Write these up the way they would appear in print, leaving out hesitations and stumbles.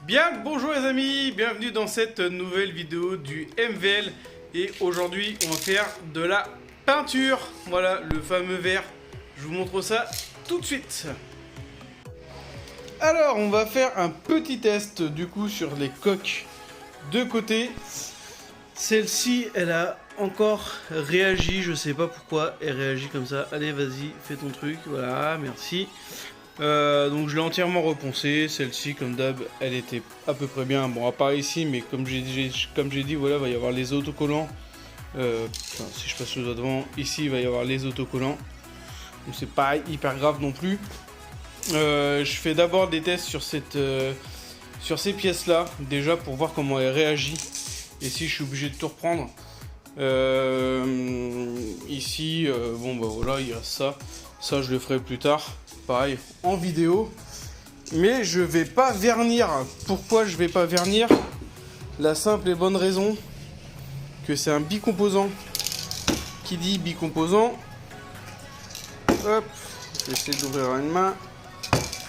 Bien, bonjour les amis, bienvenue dans cette nouvelle vidéo du MVL. Et aujourd'hui, on va faire de la peinture. Voilà, le fameux verre. Je vous montre ça tout de suite. Alors, on va faire un petit test du coup sur les coques de côté. Celle-ci, elle a encore réagi, je sais pas pourquoi elle réagit comme ça. Allez, vas-y, fais ton truc, voilà, merci. Donc je l'ai entièrement reponcée. Celle-ci, comme d'hab, elle était à peu près bien. Bon, à part ici, mais comme j'ai dit, voilà, il va y avoir les autocollants. Si je passe le doigt devant, ici, il va y avoir les autocollants. Donc c'est pas hyper grave non plus. Je fais d'abord des tests sur ces pièces-là, déjà pour voir comment elle réagit. Et si je suis obligé de tout reprendre. Ici, bon bah voilà, il reste ça. Ça, je le ferai plus tard. Pareil, en vidéo. Mais je vais pas vernir. Pourquoi je vais pas vernir? La simple et bonne raison que c'est un bicomposant. Qui dit bicomposant, hop, je vais essayer d'ouvrir une main.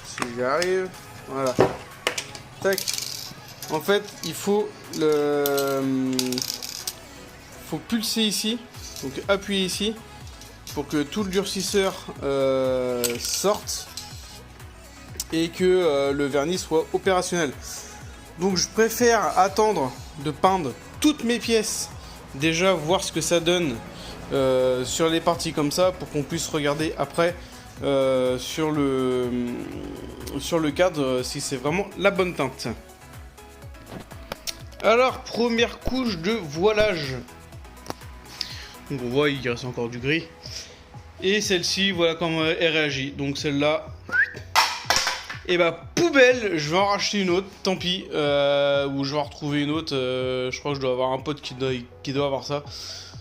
Si j'y arrive. Voilà. Tac. En fait, il faut pulser ici, donc appuyer ici pour que tout le durcisseur sorte et que le vernis soit opérationnel. Donc je préfère attendre de peindre toutes mes pièces, déjà voir ce que ça donne sur les parties comme ça pour qu'on puisse regarder après sur le cadre si c'est vraiment la bonne teinte. Alors, première couche de voilage. Donc on voit, il reste encore du gris. Et celle-ci, voilà comment elle réagit. Donc celle-là, et bah poubelle, je vais en racheter une autre, tant pis. Ou je vais en retrouver une autre. Je crois que je dois avoir un pote qui doit avoir ça.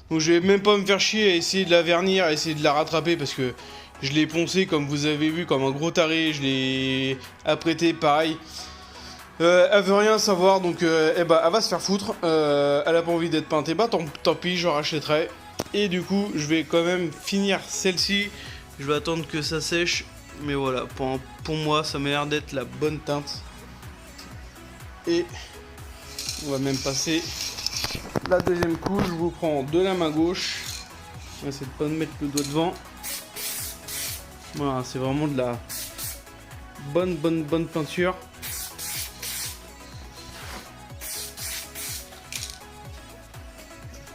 Donc je vais même pas me faire chier à essayer de la vernir, à essayer de la rattraper parce que je l'ai poncé comme vous avez vu, comme un gros taré. Je l'ai apprêté pareil. Elle veut rien savoir, donc elle va se faire foutre. Elle a pas envie d'être peinte, et bah tant pis, je rachèterai. Et du coup, je vais quand même finir celle-ci. Je vais attendre que ça sèche. Mais voilà, pour moi, ça m'a l'air d'être la bonne teinte. Et on va même passer la deuxième couche. Je vous prends de la main gauche. On va essayer de pas me mettre le doigt devant. Voilà, c'est vraiment de la bonne peinture.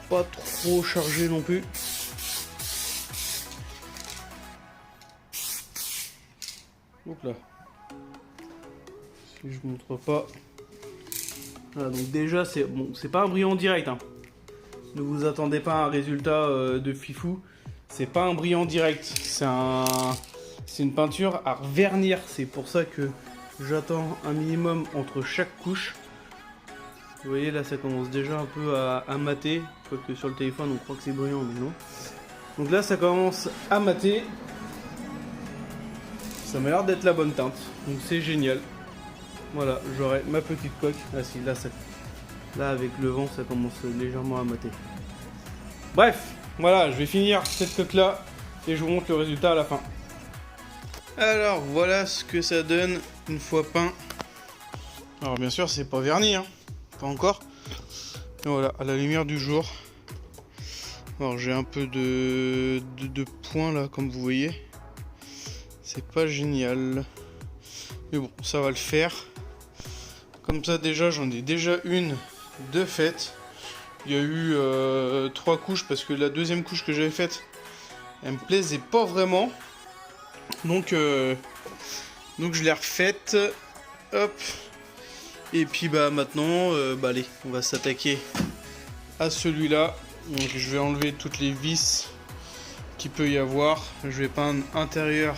Pas trop chargé non plus. Donc là, si je vous montre pas, voilà, donc déjà c'est bon, c'est pas un brillant direct, hein. Ne vous attendez pas à un résultat de fifou. C'est pas un brillant direct, c'est une peinture à vernir. C'est pour ça que j'attends un minimum entre chaque couche. Vous voyez là, ça commence déjà un peu à mater. Quoique sur le téléphone on croit que c'est brillant, mais non. Donc là ça commence à mater. Ça m'a l'air d'être la bonne teinte, donc c'est génial. Voilà, j'aurai ma petite coque. Ah si, là avec le vent ça commence légèrement à mater. Bref, voilà, je vais finir cette coque là et je vous montre le résultat à la fin. Alors voilà ce que ça donne une fois peint. Alors bien sûr c'est pas verni, hein. Pas encore. Et voilà, à la lumière du jour. Alors j'ai un peu de points là, comme vous voyez. C'est pas génial. Mais bon, ça va le faire. Comme ça déjà, j'en ai déjà une de faite. Il y a eu 3 couches parce que la deuxième couche que j'avais faite, elle me plaisait pas vraiment. Donc je l'ai refaite. Hop. Et puis bah maintenant, allez, on va s'attaquer à celui-là. Donc je vais enlever toutes les vis qu'il peut y avoir. Je vais peindre intérieur,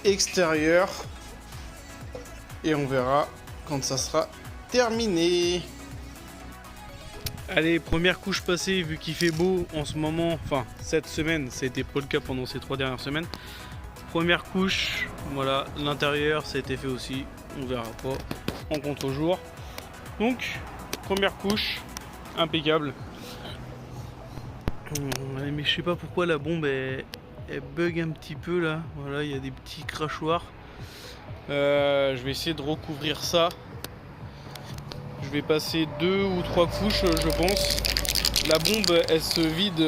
extérieur. Et on verra quand ça sera terminé. Allez, première couche passée, vu qu'il fait beau en ce moment, enfin cette semaine, ça a été pas le cas pendant ces 3 dernières semaines. Première couche, voilà, l'intérieur ça a été fait aussi, on verra pas en contre-jour. Donc, première couche, impeccable. Mais je sais pas pourquoi la bombe elle bug un petit peu là, voilà, il y a des petits crachoirs. Je vais essayer de recouvrir ça Je vais passer 2 ou 3 couches, je pense. La bombe, elle se vide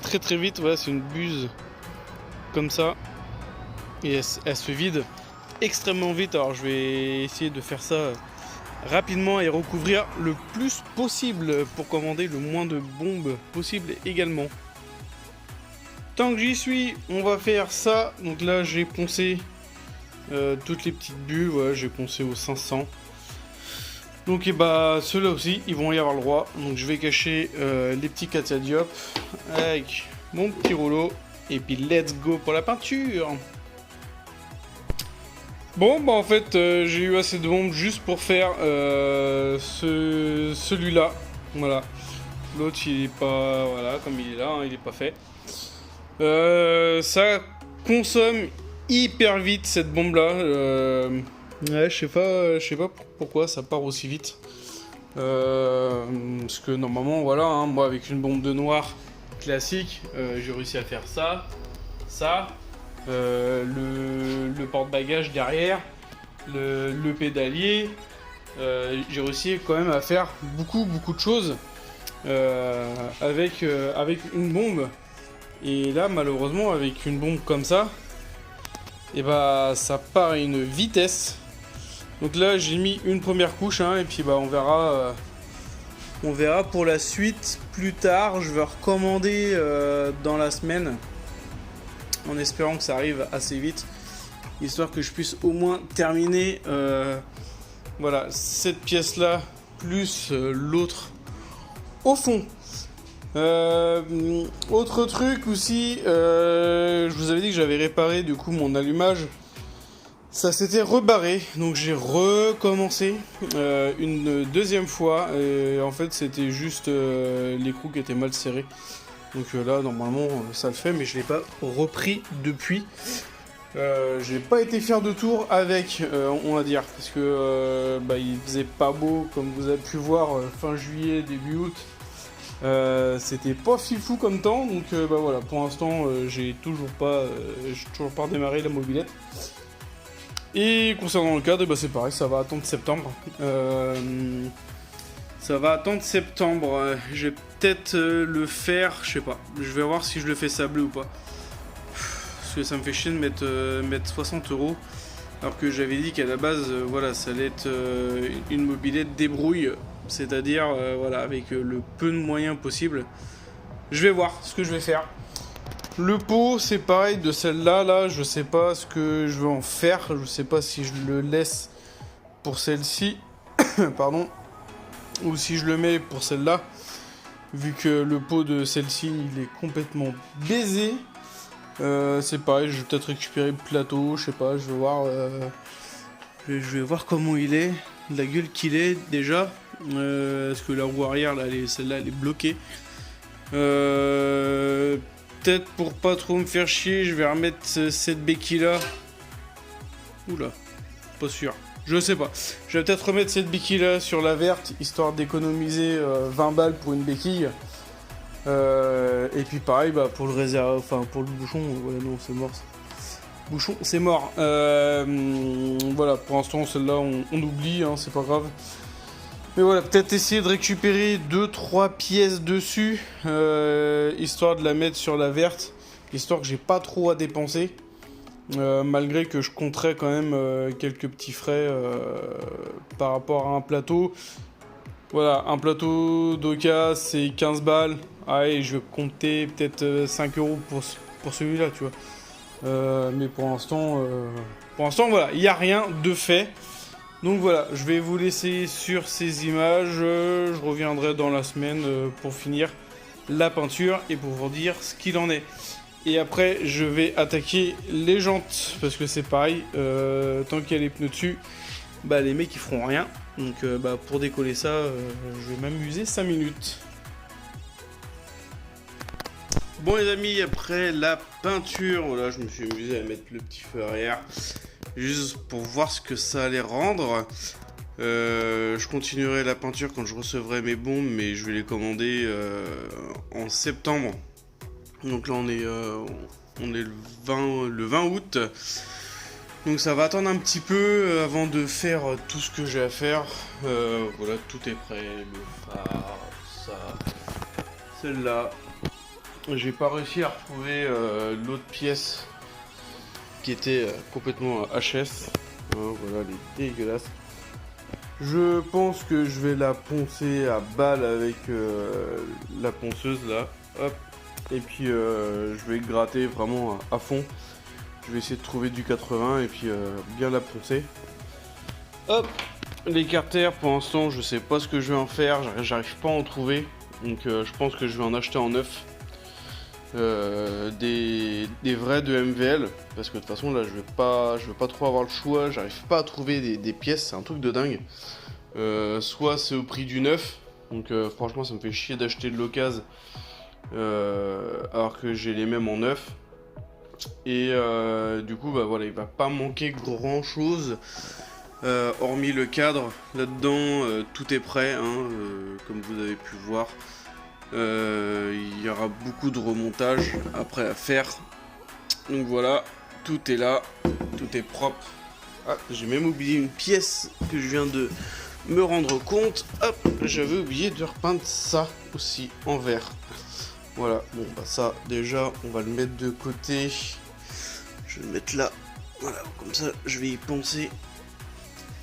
très très vite. Voilà, c'est une buse comme ça. Et elle se vide extrêmement vite. Alors je vais essayer de faire ça rapidement et recouvrir le plus possible pour commander le moins de bombes possible également. Tant que j'y suis, on va faire ça. Donc là, j'ai poncé toutes les petites bulles. Voilà, j'ai poncé au 500. Donc et bah ceux-là aussi, ils vont y avoir le droit. Donc je vais cacher les petits Katia Diop avec mon petit rouleau. Et puis let's go pour la peinture. Bon bah en fait j'ai eu assez de bombes juste pour faire celui-là. Voilà. L'autre il est pas, voilà, comme il est là, hein, il est pas fait. Ça consomme hyper vite cette bombe là. Ouais, je sais pas pourquoi ça part aussi vite. Parce que normalement voilà, hein, moi avec une bombe de noir classique, j'ai réussi à faire ça. Le porte-bagages derrière, le pédalier, j'ai réussi quand même à faire beaucoup de choses avec une bombe. Et là malheureusement avec une bombe comme ça, et bah ça part à une vitesse. Donc là j'ai mis une première couche hein, et puis bah on verra pour la suite plus tard. Je vais recommander dans la semaine, en espérant que ça arrive assez vite, histoire que je puisse au moins terminer voilà, cette pièce là plus l'autre au fond. Autre truc aussi, je vous avais dit que j'avais réparé du coup mon allumage. Ça s'était rebarré, donc j'ai recommencé une deuxième fois. Et en fait c'était juste l'écrou qui était mal serré. Donc là normalement ça le fait, mais je l'ai pas repris depuis. J'ai pas été faire de tour avec, on va dire, parce que bah, il faisait pas beau comme vous avez pu voir fin juillet, début août. C'était pas fifou comme temps, donc bah voilà, pour l'instant j'ai toujours pas redémarré la mobilette. Et concernant le cadre, bah c'est pareil, ça va attendre septembre. Je vais peut-être le faire, je sais pas. Je vais voir si je le fais sablé ou pas. Parce que ça me fait chier de mettre 60 €. Alors que j'avais dit qu'à la base, voilà, ça allait être une mobilette débrouille. C'est-à-dire, voilà, avec le peu de moyens possible. Je vais voir ce que je vais faire. Le pot, c'est pareil de celle-là, là, je sais pas ce que je vais en faire. Je sais pas si je le laisse pour celle-ci. Pardon. Ou si je le mets pour celle-là, vu que le pot de celle-ci il est complètement baisé. C'est pareil, je vais peut-être récupérer le plateau, je sais pas, je vais voir comment il est, la gueule qu'il est déjà. Parce que la roue arrière, là, celle-là elle est bloquée. Peut-être pour pas trop me faire chier, je vais remettre cette béquille là. Oula, pas sûr. Je sais pas. Je vais peut-être remettre cette béquille là sur la verte, histoire d'économiser 20 balles pour une béquille. Et puis pareil, bah, pour le réserve, enfin pour le bouchon, ouais, non, c'est mort. Bouchon, c'est mort. Voilà, pour l'instant, celle-là, on oublie, hein, c'est pas grave. Mais voilà, peut-être essayer de récupérer 2-3 pièces dessus, histoire de la mettre sur la verte, histoire que j'ai pas trop à dépenser. Malgré que je compterais quand même quelques petits frais par rapport à un plateau. Voilà, un plateau d'Oka c'est 15 balles. Allez, je vais compter peut-être 5 € pour celui-là, tu vois. Mais pour l'instant, voilà, il n'y a rien de fait. Donc voilà, je vais vous laisser sur ces images. Je reviendrai dans la semaine pour finir la peinture et pour vous dire ce qu'il en est. Et après, je vais attaquer les jantes, parce que c'est pareil, tant qu'il y a les pneus dessus, bah, les mecs ils feront rien. Donc bah, pour décoller ça, je vais m'amuser 5 minutes. Bon les amis, après la peinture, voilà, je me suis amusé à mettre le petit feu arrière, juste pour voir ce que ça allait rendre. Je continuerai la peinture quand je recevrai mes bombes, mais je vais les commander en septembre. Donc là on est le 20 août. Donc ça va attendre un petit peu avant de faire tout ce que j'ai à faire. Voilà, tout est prêt, le phare, ça, celle-là. J'ai pas réussi à retrouver l'autre pièce qui était complètement HS. Hein, voilà, elle est dégueulasse. Je pense que je vais la poncer à balle avec la ponceuse là. Hop. Et puis je vais gratter vraiment à fond. Je vais essayer de trouver du 80 et puis bien la poncer. Hop. Les carters pour l'instant je sais pas ce que je vais en faire. J'arrive pas à en trouver. Donc je pense que je vais en acheter en neuf. Des vrais de MVL. Parce que de toute façon là je vais pas trop avoir le choix. J'arrive pas à trouver des pièces. C'est un truc de dingue. Soit c'est au prix du neuf. Donc franchement ça me fait chier d'acheter de l'occasion. Alors que j'ai les mêmes en neuf. Et du coup bah voilà, il va pas manquer grand chose hormis le cadre. Là dedans tout est prêt hein, comme vous avez pu voir. Il y aura beaucoup de remontage après à faire. Donc voilà, tout est là, tout est propre. Ah, j'ai même oublié une pièce que je viens de me rendre compte. Hop, j'avais oublié de repeindre ça aussi en vert. Voilà, bon bah ça déjà on va le mettre de côté. Je vais le mettre là. Voilà, comme ça je vais y penser.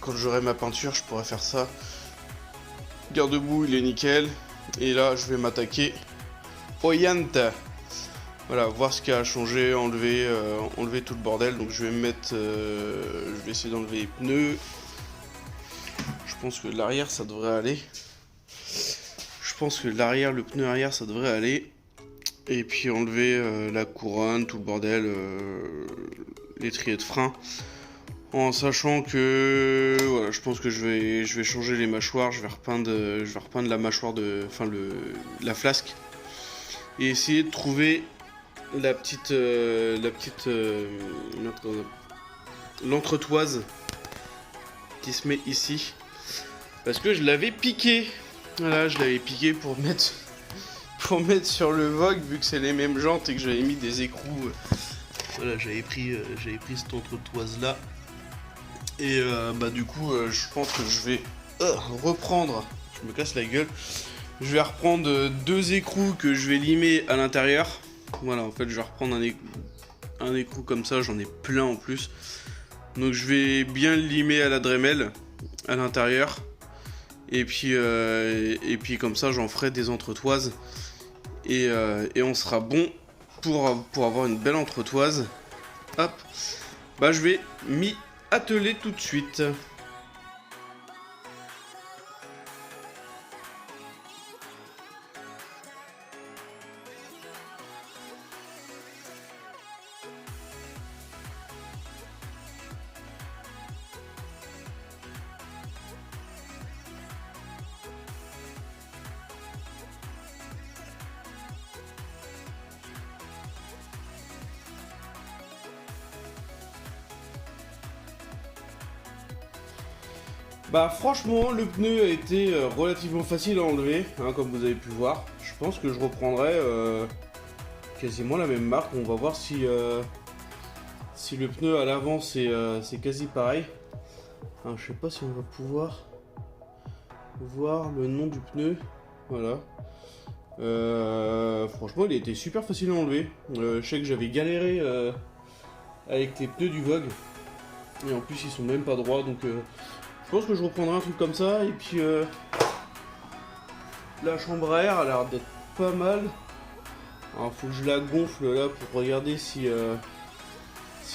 Quand j'aurai ma peinture, je pourrai faire ça. Garde-boue, il est nickel. Et là, je vais m'attaquer au Yanta. Voilà, voir ce qui a changé, enlever tout le bordel. Donc je vais me mettre, je vais essayer d'enlever les pneus. Je pense que l'arrière, ça devrait aller. Je pense que l'arrière, le pneu arrière, ça devrait aller. Et puis enlever la couronne, tout le bordel, l'étrier de frein. En sachant que voilà, je pense que je vais changer les mâchoires, je vais repeindre la mâchoire la flasque et essayer de trouver l'entretoise qui se met ici parce que je l'avais piqué. Voilà, je l'avais piqué pour mettre sur le Vogue vu que c'est les mêmes jantes et que j'avais mis des écrous. Voilà, j'avais pris cette entretoise là. Et bah du coup je pense que je vais reprendre, je me casse la gueule, je vais reprendre deux écrous que je vais limer à l'intérieur. Voilà, en fait je vais reprendre un écrou comme ça, j'en ai plein en plus. Donc je vais bien le limer à la Dremel à l'intérieur. Et puis comme ça j'en ferai des entretoises. Et on sera bon pour avoir une belle entretoise. Hop, bah je vais m'y atteler tout de suite. Bah franchement le pneu a été relativement facile à enlever hein, comme vous avez pu voir. Je pense que je reprendrai quasiment la même marque. On va voir si le pneu à l'avant c'est quasi pareil. Hein, je sais pas si on va pouvoir voir le nom du pneu. Voilà. Franchement il a été super facile à enlever. Je sais que j'avais galéré avec les pneus du Vogue. Et en plus ils sont même pas droits donc je pense que je reprendrai un truc comme ça. Et puis la chambre à air a l'air d'être pas mal. Alors faut que je la gonfle là pour regarder si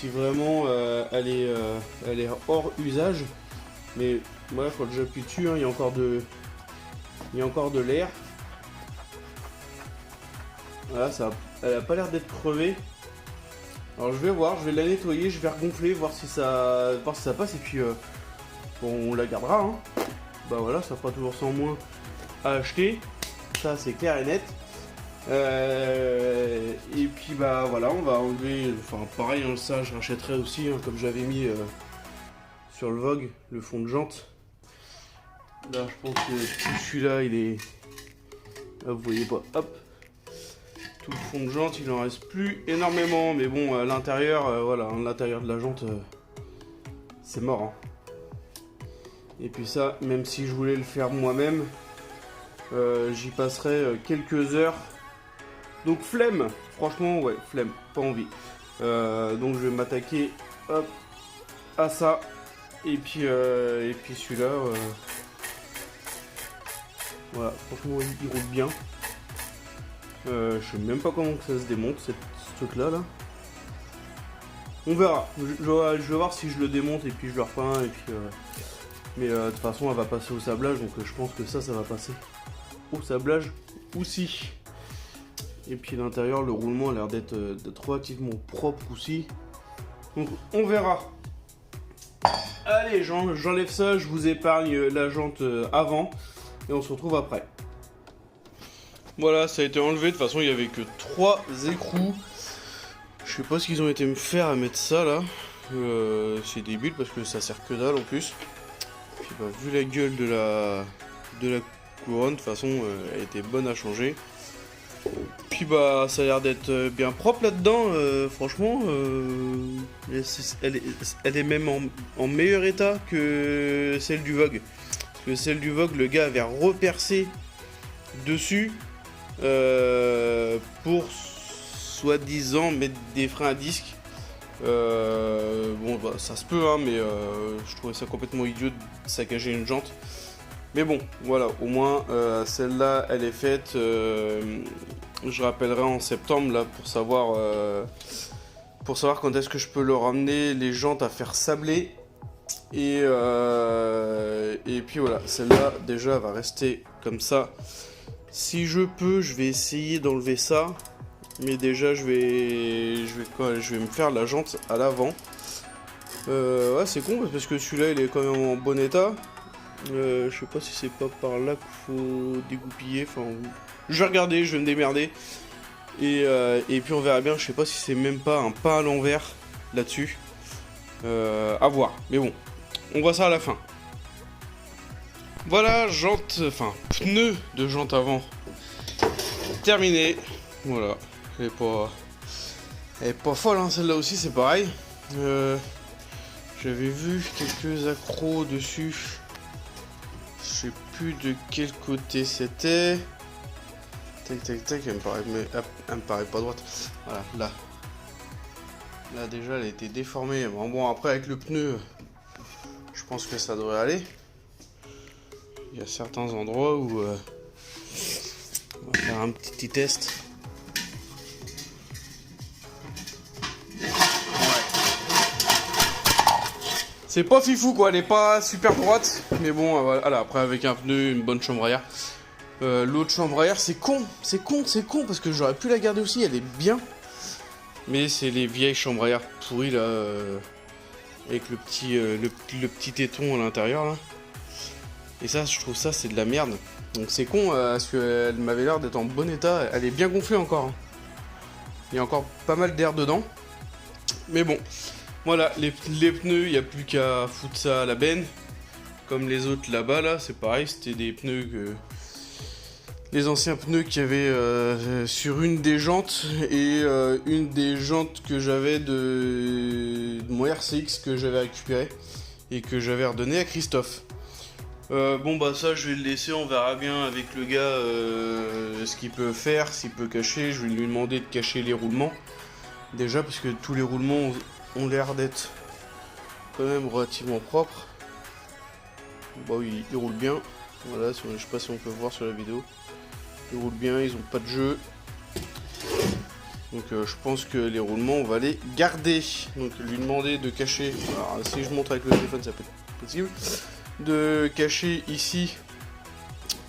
vraiment elle est hors usage. Mais ouais, quand j'appuie dessus hein, il y a encore de l'air. Voilà, elle a pas l'air d'être crevée. Alors je vais voir, je vais la nettoyer, je vais regonfler, voir si ça passe et puis bon, on la gardera hein. Bah voilà, ça fera toujours 100 moins à acheter. Ça c'est clair et net. Et puis bah voilà, on va enlever, enfin pareil hein, ça je rachèterai aussi hein, comme j'avais mis sur le Vogue, le fond de jante. Là je pense que celui-là il est, là vous voyez pas, hop, tout le fond de jante il en reste plus énormément, mais bon à l'intérieur voilà, à l'intérieur de la jante c'est mort. Hein. Et puis ça, même si je voulais le faire moi-même, j'y passerai quelques heures. Donc flemme, franchement, ouais, flemme, pas envie. Donc je vais m'attaquer à ça. Et puis celui-là, voilà, franchement, il roule bien. Je sais même pas comment ça se démonte, ce truc-là, là. On verra. Je vais voir si je le démonte et puis je le repeins. Et puis, mais de toute façon, elle va passer au sablage, donc je pense que ça va passer au sablage aussi. Et puis l'intérieur, le roulement a l'air d'être relativement propre aussi. Donc on verra. Allez, j'enlève ça, je vous épargne la jante avant et on se retrouve après. Voilà, ça a été enlevé. De toute façon, il n'y avait que 3 écrous. Je sais pas ce qu'ils ont été me faire à mettre ça là. C'est débile parce que ça sert que dalle en plus. Puis bah, vu la gueule de la couronne, de toute façon, elle était bonne à changer. Puis bah ça a l'air d'être bien propre là-dedans, franchement, elle est même en meilleur état que celle du Vogue. Parce que celle du Vogue, le gars avait repercé dessus pour soi-disant mettre des freins à disque. Bon bah ça se peut hein, mais je trouvais ça complètement idiot de saccager une jante. Mais bon, voilà, au moins celle-là, elle est faite. Je rappellerai en septembre là pour savoir quand est-ce que je peux leur ramener les jantes à faire sabler. Et puis voilà, celle-là déjà va rester comme ça. Si je peux, je vais essayer d'enlever ça. Mais déjà, je vais me faire la jante à l'avant. Ouais, c'est con parce que celui-là, il est quand même en bon état. Je sais pas si c'est pas par là qu'il faut dégoupiller. Enfin, je vais regarder, je vais me démerder. Et puis on verra bien. Je sais pas si c'est même pas un pain à l'envers là-dessus. À voir. Mais bon, on voit ça à la fin. Voilà, pneu de jante avant terminé. Voilà. Elle est pas folle, hein, celle-là aussi, c'est pareil. J'avais vu quelques accros dessus. Je sais plus de quel côté c'était. Tac, tac, tac, elle me paraît pas droite. Voilà, là. Là, déjà, elle a été déformée. Bon, après, avec le pneu, je pense que ça devrait aller. Il y a certains endroits où... on va faire un petit test. C'est pas fifou quoi, elle est pas super droite. Mais bon, voilà, après avec un pneu, une bonne chambre arrière. L'autre chambre arrière, c'est con, parce que j'aurais pu la garder aussi, elle est bien. Mais c'est les vieilles chambres arrière pourries là, avec le petit téton à l'intérieur là. Et ça, je trouve ça, c'est de la merde. Donc c'est con, parce qu'elle m'avait l'air d'être en bon état. Elle est bien gonflée encore. Hein. Il y a encore pas mal d'air dedans. Mais bon, voilà, les pneus, il n'y a plus qu'à foutre ça à la benne. Comme les autres là-bas, là, c'est pareil, c'était des pneus que... Les anciens pneus qu'il y avait sur une des jantes et une des jantes que j'avais de mon RCX que j'avais récupéré et que j'avais redonné à Christophe. Bon bah ça je vais le laisser, on verra bien avec le gars ce qu'il peut faire, s'il peut cacher. Je vais lui demander de cacher les roulements. Déjà parce que tous les roulements ont l'air d'être quand même relativement propres. Bah oui, ils roulent bien. Voilà, je sais pas si on peut voir sur la vidéo. Ils roulent bien, ils ont pas de jeu. Donc je pense que les roulements on va les garder. Donc lui demander de cacher. Alors si je montre avec le téléphone ça peut être possible. De cacher ici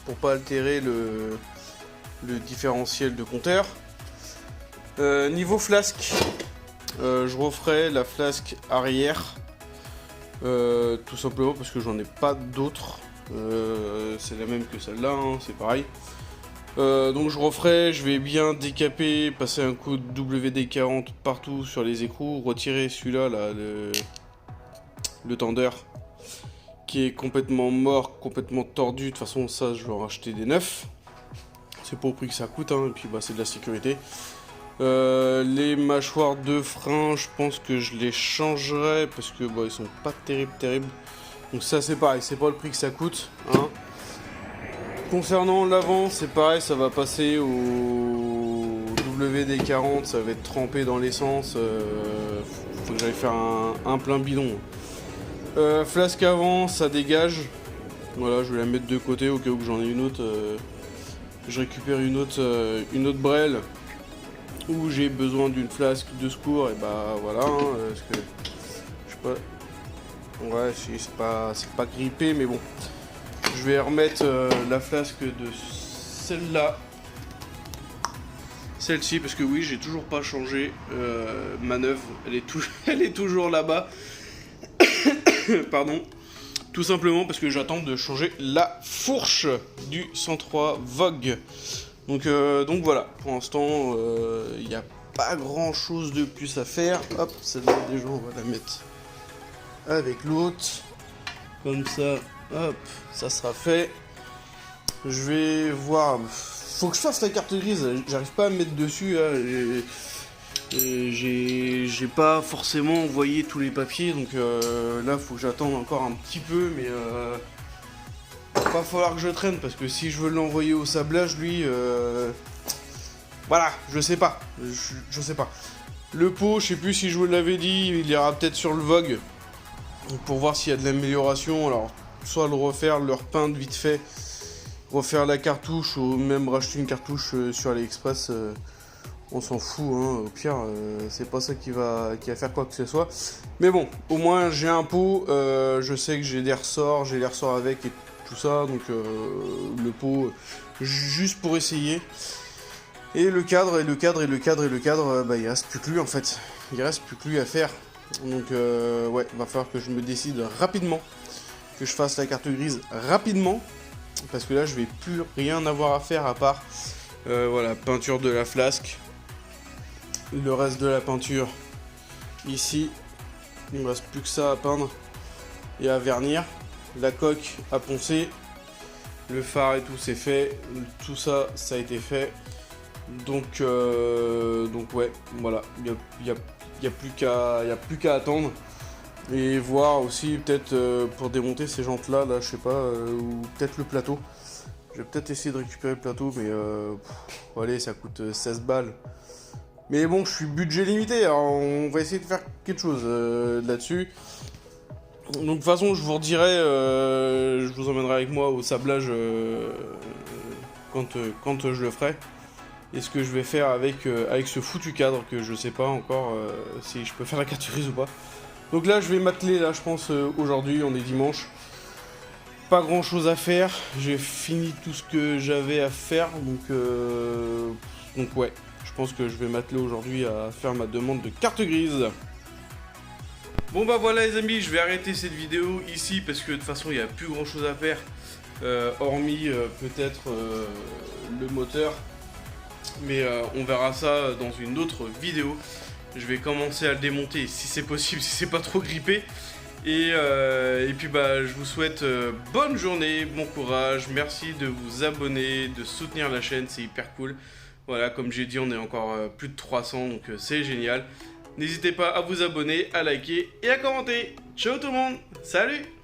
pour pas altérer le différentiel de compteur. Niveau flasque, je referai la flasque arrière. Tout simplement parce que j'en ai pas d'autres. C'est la même que celle-là, hein, c'est pareil. Donc je referai, je vais bien décaper, passer un coup de WD-40 partout sur les écrous, retirer celui-là, là, le tendeur qui est complètement mort, complètement tordu. De toute façon ça je vais en racheter des neufs. C'est pas au prix que ça coûte, hein, et puis bah, c'est de la sécurité. Les mâchoires de frein, je pense que je les changerai parce que bon, ils sont pas terribles. Donc ça c'est pareil, c'est pas le prix que ça coûte, hein. Concernant l'avant, c'est pareil, ça va passer au WD-40, ça va être trempé dans l'essence. Faut que j'aille faire un plein bidon. Flasque avant, ça dégage. Voilà, je vais la mettre de côté au cas où j'en ai une autre. Je récupère une autre brêle où j'ai besoin d'une flasque de secours, et bah voilà, hein, parce que je sais pas, ouais, c'est pas grippé, mais bon, je vais remettre la flasque de celle-là, celle-ci, parce que oui, j'ai toujours pas changé ma neuve, elle est toujours là-bas, pardon, tout simplement parce que j'attends de changer la fourche du 103 Vogue. Donc voilà, pour l'instant, il n'y a pas grand chose de plus à faire. Hop, celle-là déjà on va la mettre avec l'autre. Comme ça, hop, ça sera fait. Je vais voir. Faut que je fasse la carte grise, j'arrive pas à me mettre dessus. J'ai pas forcément envoyé tous les papiers, donc là faut que j'attende encore un petit peu, mais va falloir que je traîne parce que si je veux l'envoyer au sablage, lui, voilà, je sais pas, je sais pas. Le pot, je sais plus si je vous l'avais dit, il ira peut-être sur le Vogue pour voir s'il y a de l'amélioration. Alors, soit le refaire, le repeindre vite fait, refaire la cartouche ou même racheter une cartouche sur AliExpress. On s'en fout, hein. Au pire, c'est pas ça qui va faire quoi que ce soit. Mais bon, au moins j'ai un pot, je sais que j'ai des ressorts avec et tout ça, donc le pot, juste pour essayer. Et le cadre, bah, il reste plus que lui en fait. Il reste plus que lui à faire. Donc ouais, va falloir que je me décide rapidement, que je fasse la carte grise rapidement, parce que là je vais plus rien avoir à faire à part voilà, peinture de la flasque. Le reste de la peinture ici, il ne me reste plus que ça à peindre et à vernir. La coque à poncer, le phare et tout c'est fait, tout ça ça a été fait. Donc ouais, voilà, il y a plus qu'à attendre et voir aussi peut-être pour démonter ces jantes là, je sais pas, ou peut-être le plateau. Je vais peut-être essayer de récupérer le plateau, mais allez, ça coûte 16 balles. Mais bon, je suis budget limité, alors on va essayer de faire quelque chose là-dessus. Donc de toute façon, je vous redirai, je vous emmènerai avec moi au sablage quand je le ferai. Et ce que je vais faire avec ce foutu cadre, que je sais pas encore si je peux faire la carte grise ou pas. Donc là, je vais m'atteler, là, je pense, aujourd'hui, on est dimanche. Pas grand chose à faire, j'ai fini tout ce que j'avais à faire, donc ouais. Je pense que je vais m'atteler aujourd'hui à faire ma demande de carte grise. Bon bah voilà les amis, je vais arrêter cette vidéo ici parce que de toute façon il n'y a plus grand chose à faire. Hormis peut-être le moteur. Mais on verra ça dans une autre vidéo. Je vais commencer à le démonter si c'est possible, si c'est pas trop grippé. Et puis bah je vous souhaite bonne journée, bon courage, merci de vous abonner, de soutenir la chaîne, c'est hyper cool. Voilà, comme j'ai dit, on est encore plus de 300, donc c'est génial. N'hésitez pas à vous abonner, à liker et à commenter. Ciao tout le monde, salut!